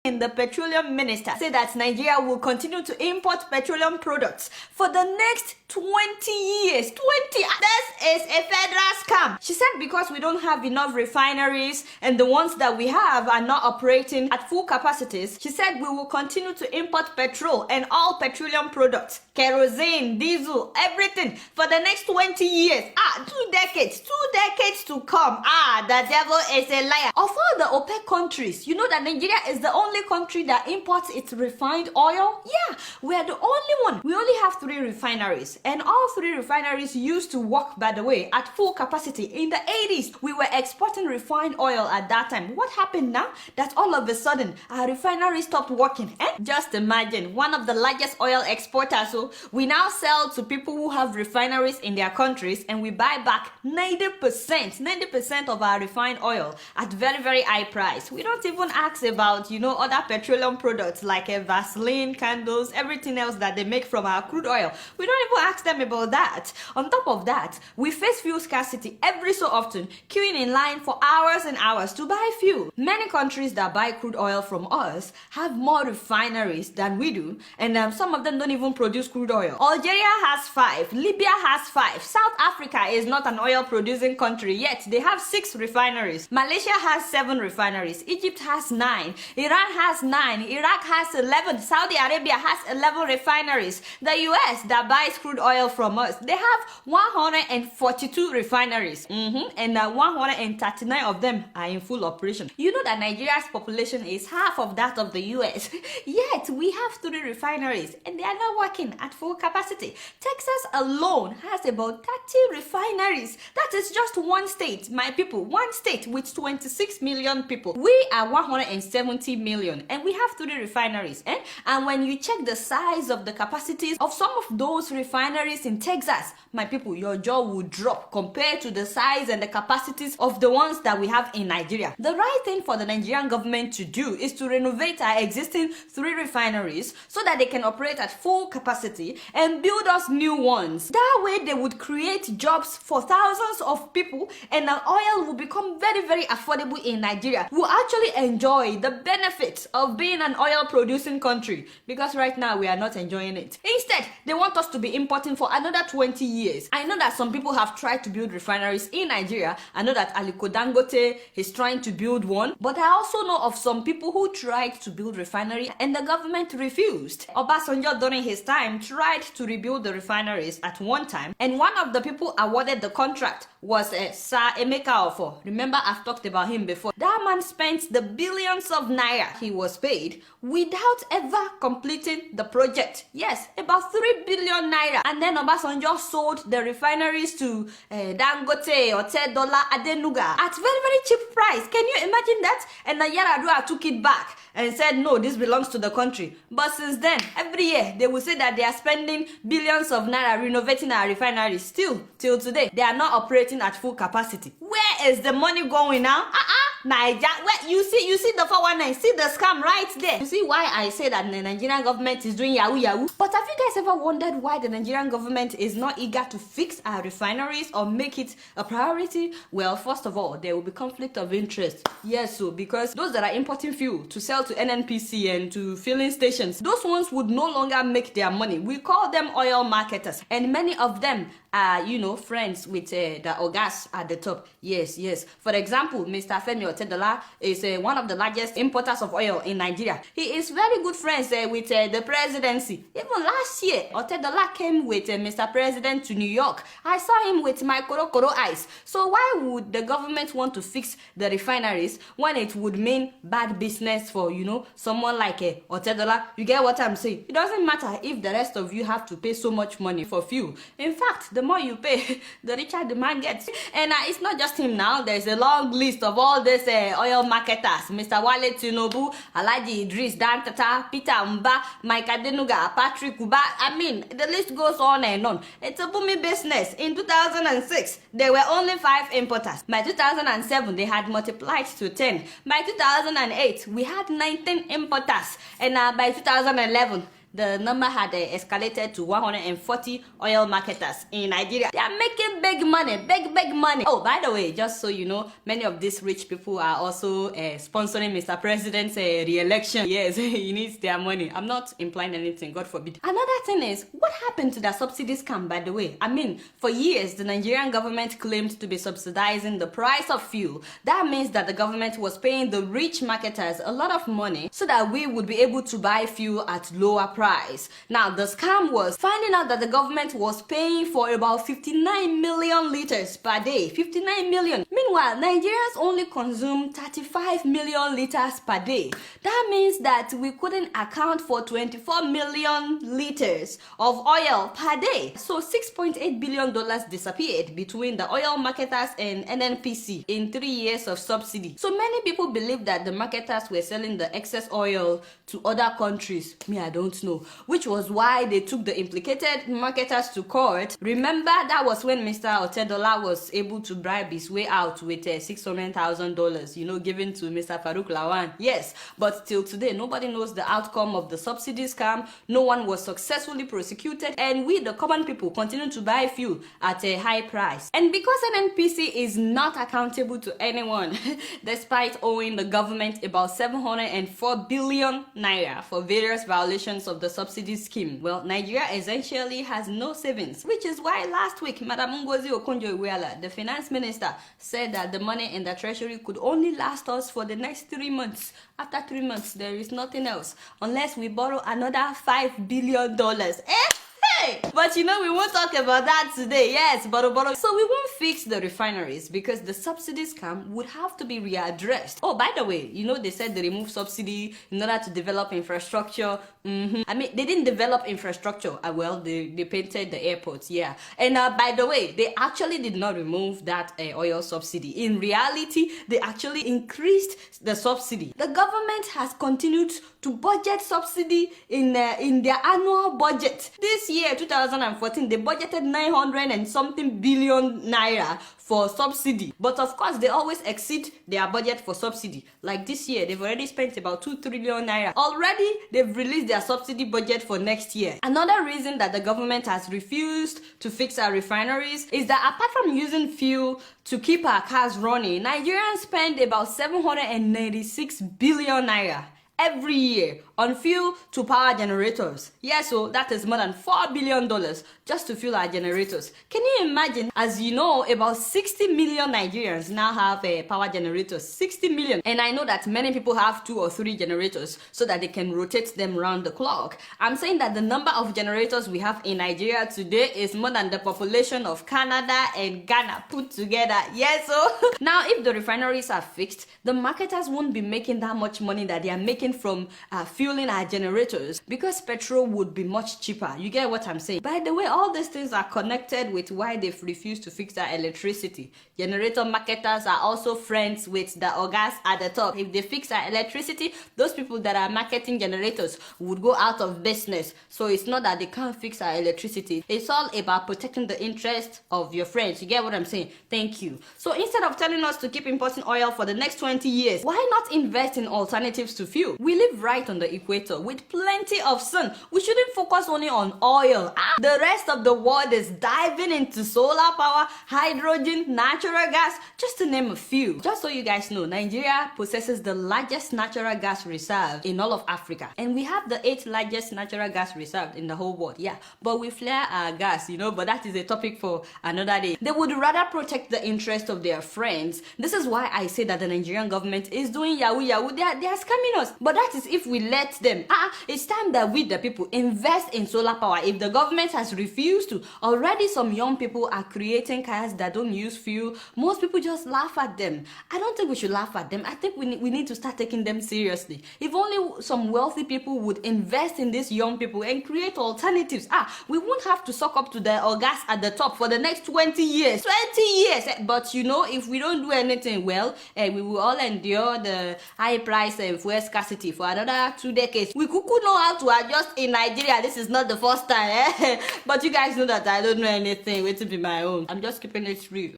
The petroleum minister said that Nigeria will continue to import petroleum products for the next 20 years. 20! This is a federal scam. She said because we don't have enough refineries and the ones that we have are not operating at full capacities, she said we will continue to import petrol and all petroleum products, kerosene, diesel, everything for the next 20 years. 2 decades. 2 decades to come. The devil is a liar. Of all the OPEC countries, you know that Nigeria is the only country that imports its refined oil? Yeah, we are the only one. We only have 3 refineries, and all 3 refineries used to work, by the way, at full capacity. In the 80s, we were exporting refined oil at that time. What happened now? That all of a sudden, our refinery stopped working. Just imagine, one of the largest oil exporters, so we now sell to people who have refineries in their countries, and we buy back 90% of our refined oil at very, very high price. We don't even ask about, other petroleum products like Vaseline, candles, everything else that they make from our crude oil. We don't even ask them about that. On top of that, we face fuel scarcity every so often, queuing in line for hours and hours to buy fuel. Many countries that buy crude oil from us have more refineries than we do, and some of them don't even produce crude oil. Algeria has 5, Libya has 5, South Africa is not an oil producing country yet. They have 6 refineries. Malaysia has 7 refineries. Egypt has 9. Iran has 9. Iraq has 11. Saudi Arabia has 11 refineries. The US that buys crude oil from us, they have 142 refineries. And 139 of them are in full operation. You know that Nigeria's population is half of that of the US. Yet we have 3 refineries and they are not working at full capacity. Texas alone has about 30 refineries. That is just one state, my people. One state with 26 million people. We are 170 million and we have 3 refineries. And when you check the size of the capacities of some of those refineries in Texas, my people, your jaw will drop compared to the size and the capacities of the ones that we have in Nigeria. The right thing for the Nigerian government to do is to renovate our existing 3 refineries so that they can operate at full capacity and build us new ones. That way they would create jobs for thousands of people and our oil will become very, very affordable in Nigeria. We'll actually enjoy the benefits of being an oil producing country because right now we are not enjoying it. Instead, they want us to be importing for another 20 years. I know that some people have tried to build refineries in Nigeria. I know that Aliko Dangote is trying to build one, but I also know of some people who tried to build refinery and the government refused. Obasanjo during his time tried to rebuild the refineries at one time, and one of the people awarded the contract was Sir Emeka Offor. Remember, I've talked about him before. That man spent the billions of naira he was paid without ever completing the project. Yes, about 3 billion naira. And then Obasanjo sold the refineries to Dangote, Otedola, Adenuga at very, very cheap price. Can you imagine that? And Yar'Adua took it back and said, no, this belongs to the country. But since then, every year, they will say that they are spending billions of naira renovating our refineries. Still, till today, they are not operating at full capacity. Where is the money going now? Niger, where you see the 419, see the scam right there. You see why I say that the Nigerian government is doing yahoo yahoo? But have you guys ever wondered why the Nigerian government is not eager to fix our refineries or make it a priority? Well, first of all, there will be conflict of interest. Yes, so because those that are importing fuel to sell to NNPC and to filling stations, those ones would no longer make their money. We call them oil marketers, and many of them are, friends with the ogas at the top. Yes. For example, Mr. Femi Otedola is one of the largest importers of oil in Nigeria. He is very good friends with the presidency. Even last year, Otedola came with Mr. President to New York. I saw him with my Koro eyes. So why would the government want to fix the refineries when it would mean bad business for, someone like Otedola? You get what I'm saying? It doesn't matter if the rest of you have to pay so much money for fuel. In fact, the more you pay, the richer the man gets. And it's not just him now. There's a long list of all these oil marketers. Mr. Wale Tinubu, Alhaji Idris Dantata, Peter Mba, Mike Adenuga, Patrick Uba. I mean, the list goes on and on. It's a booming business. In 2006, there were only 5 importers. By 2007, they had multiplied to 10. By 2008, we had 19 importers. And by 2011, the number had escalated to 140 oil marketers in Nigeria. They are making big money, big money. Oh, by the way, just so you know, many of these rich people are also sponsoring Mr. President's re-election. Yes, he needs their money. I'm not implying anything, God forbid. Another thing is, what happened to the subsidy scam, by the way? I mean, for years, the Nigerian government claimed to be subsidizing the price of fuel. That means that the government was paying the rich marketers a lot of money so that we would be able to buy fuel at lower price. Now, the scam was finding out that the government was paying for about 59 million liters per day. 59 million. Meanwhile, Nigerians only consume 35 million liters per day. That means that we couldn't account for 24 million liters of oil per day. So $6.8 billion disappeared between the oil marketers and NNPC in 3 years of subsidy. So many people believe that the marketers were selling the excess oil to other countries. Me, I don't know. Which was why they took the implicated marketers to court. Remember, that was when Mr. Otedola was able to bribe his way out with $600,000, given to Mr. Farouk Lawan. Yes, but till today, nobody knows the outcome of the subsidy scam. No one was successfully prosecuted, and we, the common people, continue to buy fuel at a high price. And because NNPC is not accountable to anyone, despite owing the government about 704 billion naira for various violations of the subsidy scheme, well, Nigeria essentially has no savings, which is why last week, Madam Ngozi Okonjo-Iweala, the finance minister, said that the money in the treasury could only last us for the next 3 months. After 3 months, there is nothing else, unless we borrow another $5 billion. But we won't talk about that today. Yes, but so we won't fix the refineries because the subsidy scam would have to be readdressed. Oh, by the way, they said they removed subsidy in order to develop infrastructure. I mean, they didn't develop infrastructure. Well, they painted the airports, yeah. And by the way, they actually did not remove that oil subsidy. In reality, they actually increased the subsidy. The government has continued to budget subsidy in their annual budget. This year, 2014, they budgeted 900 and something billion naira for subsidy. But of course, they always exceed their budget for subsidy. Like this year, they've already spent about 2 trillion naira. Already, they've released their subsidy budget for next year. Another reason that the government has refused to fix our refineries is that apart from using fuel to keep our cars running, Nigerians spend about 796 billion naira every year on fuel to power generators. Yeah, so that is more than $4 billion just to fuel our generators. Can you imagine? As you know, about 60 million Nigerians now have power generators. 60 million. And I know that many people have 2 or 3 generators so that they can rotate them around the clock. I'm saying that the number of generators we have in Nigeria today is more than the population of Canada and Ghana put together. Yeah, so now if the refineries are fixed, the marketers won't be making that much money that they are making from fueling our generators, because petrol would be much cheaper. You get what I'm saying? By the way, all these things are connected with why they've refused to fix our electricity. Generator marketers are also friends with the ogas at the top. If they fix our electricity, those people that are marketing generators would go out of business. So it's not that they can't fix our electricity. It's all about protecting the interest of your friends. You get what I'm saying? Thank you. So instead of telling us to keep importing oil for the next 20 years, why not invest in alternatives to fuel? We live right on the equator with plenty of sun. We shouldn't focus only on oil. The rest of the world is diving into solar power, hydrogen, natural gas, just to name a few. Just so you guys know, Nigeria possesses the largest natural gas reserve in all of Africa. And we have the 8th largest natural gas reserve in the whole world. Yeah, but we flare our gas, but that is a topic for another day. They would rather protect the interest of their friends. This is why I say that the Nigerian government is doing yahoo yahoo. They are scamming us. But that is if we let them. It's time that we, the people, invest in solar power. If the government has refused to, already some young people are creating cars that don't use fuel. Most people just laugh at them. I don't think we should laugh at them. I think we need to start taking them seriously. If only some wealthy people would invest in these young people and create alternatives, we won't have to suck up to the gas at the top for the next 20 years. 20 years! But if we don't do anything well, we will all endure the high price and fuel scarcity for another 2 decades. We could know how to adjust in Nigeria. This is not the first time, But you guys know that I don't know anything. Wait to be my own. I'm just keeping it real.